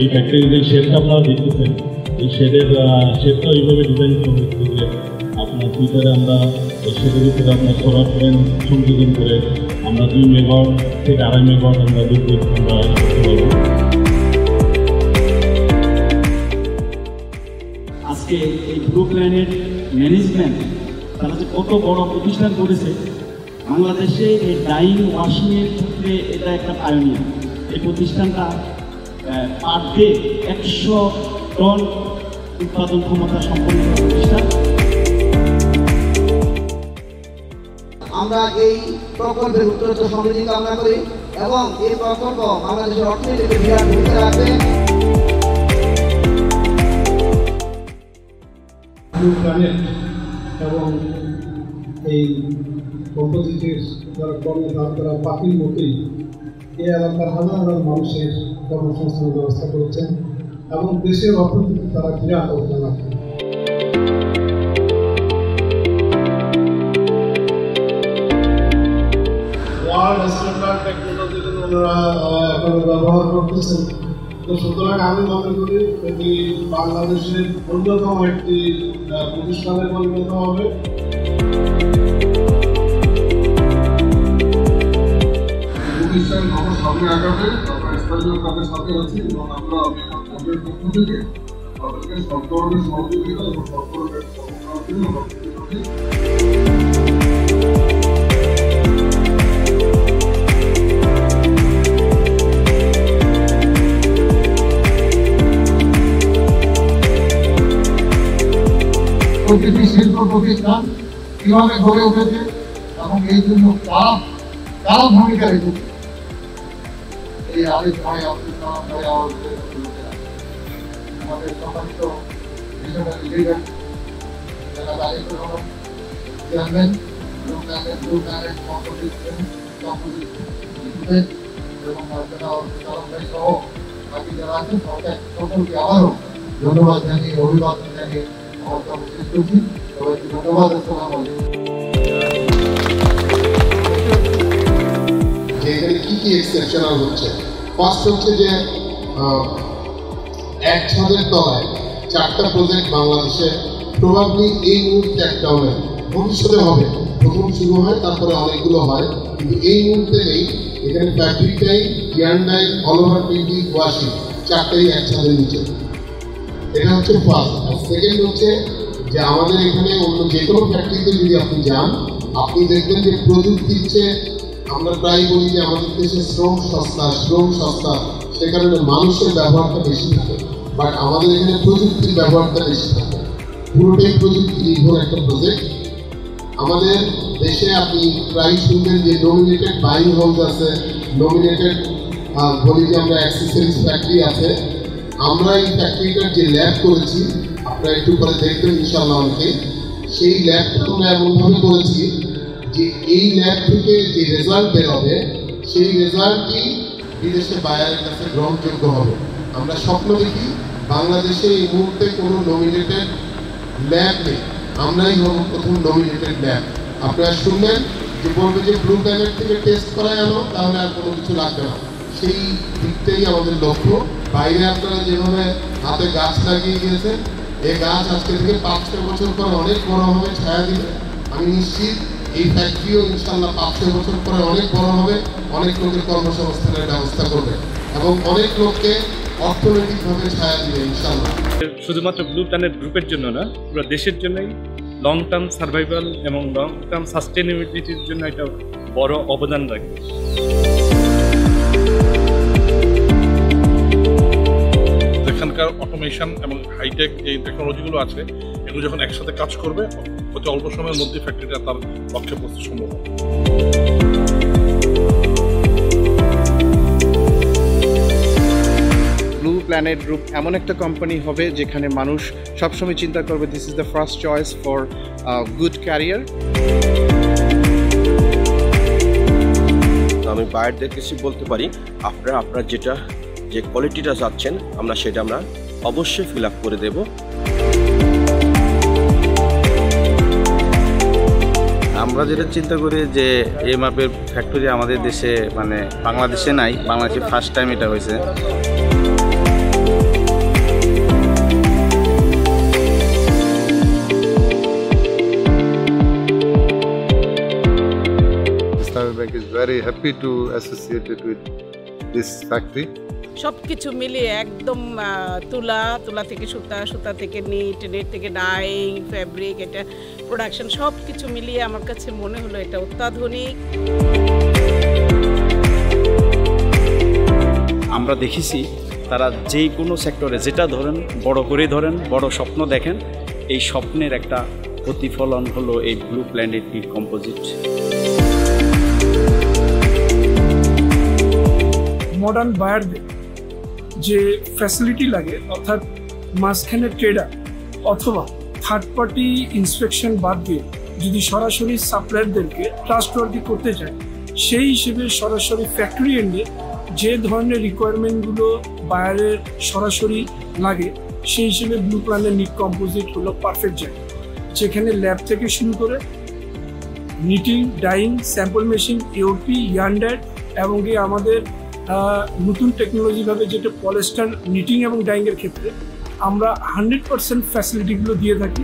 এই ফ্যাক্টরির যে শেডটা আপনারা দেখতেছেন, এই শেডটা এইভাবে ডিজাইন করা হয়েছে যে আপনার ফিউচারে আমরা এই শেডের ভিতরে আপনার সোলার প্যানেল সংযোজন করে আমরা 2 মেগাওয়াট থেকে 2.5 মেগাওয়াট আমরা বিদ্যুৎ আমরা করতে পারবো। আজকে এই ব্লু প্ল্যানেট ম্যানেজমেন্ট তারা যে কত বড় প্রতিষ্ঠান করেছে, বাংলাদেশে এই ডাইং ওয়াশিংয়ের ক্ষেত্রে এটা একটা পায়োনিয়ার। এই প্রতিষ্ঠানটা পার ডে 100 টন উৎপাদন ক্ষমতা সম্পন্ন প্রতিষ্ঠান। আমরা এই প্রকল্পের উত্তরোত্তর সমৃদ্ধি কামনা করি এবং এই প্রকল্প বাংলাদেশের অর্থনীতিতে বিরাট ভূমিকা রাখবে। ব্লু প্ল্যানেট এবং এই কম্পোজিটের যারা কর্মধার তারা পাখির মতোই এই এলাকার হাজার হাজার মানুষের কর্মসংস্থানের ব্যবস্থা করেছেন এবং দেশের অর্থনীতি তারা বিরাট অবদান রাখেন। ওয়ার্ল্ড স্ট্যান্ডার্ড টেকনোলজি ওনারা এখন ব্যবহার করতেছেন। তো সুতরাং আমি মনে করি এটি বাংলাদেশের অন্যতম একটি প্রতিষ্ঠানে পরিণত হবে। প্রতিষ্ঠান যখন সামনে আগাবে তখন স্থানীয় তাদের সাথে আছি এবং আমরা আমাদের পক্ষ থেকে তাদেরকে সব ধরনের সহযোগিতা এবং সব ধরনের প্রতিটি শিল্প প্রতিষ্ঠান কিভাবে গড়ে উঠেছে এবং এই জন্য কারা ভূমিকা রেখেছে এই আরেক ভাই আমাদের সম্মানিত লিডার যারা দায়িত্ব চেয়ারম্যান এবং সহ বাকি যারা আছেন সকলকে আবারও ধন্যবাদ জানিয়ে অভিবাদন জানিয়ে এখানে কি কি এক্সেপশনাল হচ্ছে? ফার্স্ট হচ্ছে যে এক ছাদের তলায় 4টা প্রজেক্ট বাংলাদেশে প্রবাবলি এই মুহূর্তে একটা হবে, ভবিষ্যতে হবে। প্রথম শুরু হয়, তারপরে অনেকগুলো হয়, কিন্তু এই মুহূর্তে নেই। এখানে fabric die, yarn die, all over printing, washing 4টাই এক ছাদের নিচে। এটা হচ্ছে ফার্স্ট। আর সেকেন্ড হচ্ছে যে আমাদের এখানে অন্য যে কোনো ফ্যাক্টরিতে যদি আপনি যান, আপনি দেখবেন যে প্রযুক্তির চেয়ে আমরা প্রায় বলি যে আমাদের দেশে শ্রম সস্তা, সে কারণে মানুষের ব্যবহারটা বেশি থাকে, বাট আমাদের এখানে প্রযুক্তির ব্যবহারটা বেশি থাকে। পুরোটাই প্রযুক্তি নির্ভর একটা প্রজেক্ট। আমাদের দেশে আপনি প্রায় শুনবেন যে নমিনেটেড বাইং হাউস আছে, নমিনেটেড বলি যে আমরা অ্যাক্সেসরিজ ফ্যাক্টরি আছে। আমরা এই ফ্যাক্টরিটার যে ল্যাব করেছি, আপনারা একটু পরে দেখবেন ইনশাআল্লাহ অনেকে, সেই ল্যাবটা আমরা এমনভাবে করেছি যে এই ল্যাব থেকে যে রেজাল্ট বেরোবে সেই রেজাল্টই বিদেশে বায়ারের কাছে গ্রহণযোগ্য হবে। আমরা স্বপ্ন দেখি বাংলাদেশে এই মুহূর্তে কোনো নমিনেটেড ল্যাব নেই, আমরাই হব প্রথম নমিনেটেড ল্যাব। আপনারা শুনবেন যে বলবে যে ব্লু প্ল্যানেট থেকে টেস্ট করায় আনো, তাহলে আর কোনো কিছু লাগবে না। সেই দিকটাই আমাদের লক্ষ্য। বাইরে আপনারা যেভাবে হাতে গাছ লাগিয়ে গিয়েছেন, এই গাছ আজকে থেকে 5-6 বছর পরে অনেক বড় হবে, ছায়া দিবে। আমি নিশ্চিত এই ফ্যাক্টরিও ইনশাল্লাহ 5-6 বছর পরে অনেক বড় হবে, অনেক লোকের কর্মসংস্থানের ব্যবস্থা করবে এবং অনেক লোককে অর্থনৈতিকভাবে ছায়া দিবে ইনশাল্লাহ। শুধুমাত্র ব্লু প্ল্যানেট গ্রুপের জন্য না, পুরো দেশের জন্যই লং টার্ম সার্ভাইভাল এবং লং টার্ম সাস্টেনেবিলিটির জন্য একটা বড় অবদান রাখবে। এখানকার অটোমেশন এবং হাইটেক যে টেকনোলজিগুলো আছে, এগুলো যখন একসাথে কাজ করবে, অতি অল্প সময়ের মধ্যে ফ্যাক্টরিটা তার লক্ষ্যে পৌঁছতে সম্ভব হবে। ব্লু প্ল্যানেট গ্রুপ এমন একটা কোম্পানি হবে যেখানে মানুষ সবসময় চিন্তা করবে this is the first choice for good career. আমি বায়ারদের কাছে বলতে পারি, আপনারা যে কোয়ালিটিটা চাচ্ছেন সেটা আমরা অবশ্যই ফিল আপ করে দেব। আমরা যেটা চিন্তা করি যে এই মাপের ফ্যাক্টরি আমাদের দেশে বাংলাদেশে নাই, বাংলাদেশে ফার্স্ট টাইম এটা হয়েছে। Islamic Bank is very happy to associate it with this factory. সব কিছু মিলিয়ে একদম তুলা থেকে সুতা থেকে নেট থেকে ডাইং ফ্যাব্রিক এটা প্রোডাকশন সব কিছু মিলিয়ে আমার কাছে মনে হলো এটা অত্যাধুনিক। আমরা দেখেছি তারা যে কোনো সেক্টরে যেটা ধরেন বড় করে ধরেন, বড় স্বপ্ন দেখেন, এই স্বপ্নের একটা প্রতিফলন হলো এই blue planet knit composite. Modern বায়ারদের যে ফ্যাসিলিটি লাগে, অর্থাৎ মাঝখানে ট্রেডার অথবা থার্ড পার্টি ইন্সপেকশন বাদ দিয়ে যদি সরাসরি সাপ্লায়ারদেরকে ট্রাস্টওয়ার্দি করতে চায়, সেই হিসেবে সরাসরি ফ্যাক্টরি এন্ডে যে ধরনের রিকোয়ারমেন্টগুলো বায়ারের সরাসরি লাগে সেই হিসেবে ব্লু প্ল্যানেট নিট কম্পোজিট হলো পারফেক্ট জায়গা, যেখানে ল্যাব থেকে শুরু করে knitting, dyeing, sample machine, AOP, ইয়ান্ডার এবং আমাদের নতুন টেকনোলজিভাবে যেটা পলিস্টার নিটিং এবং ডাইংয়ের ক্ষেত্রে আমরা 100% ফ্যাসিলিটিগুলো দিয়ে থাকি।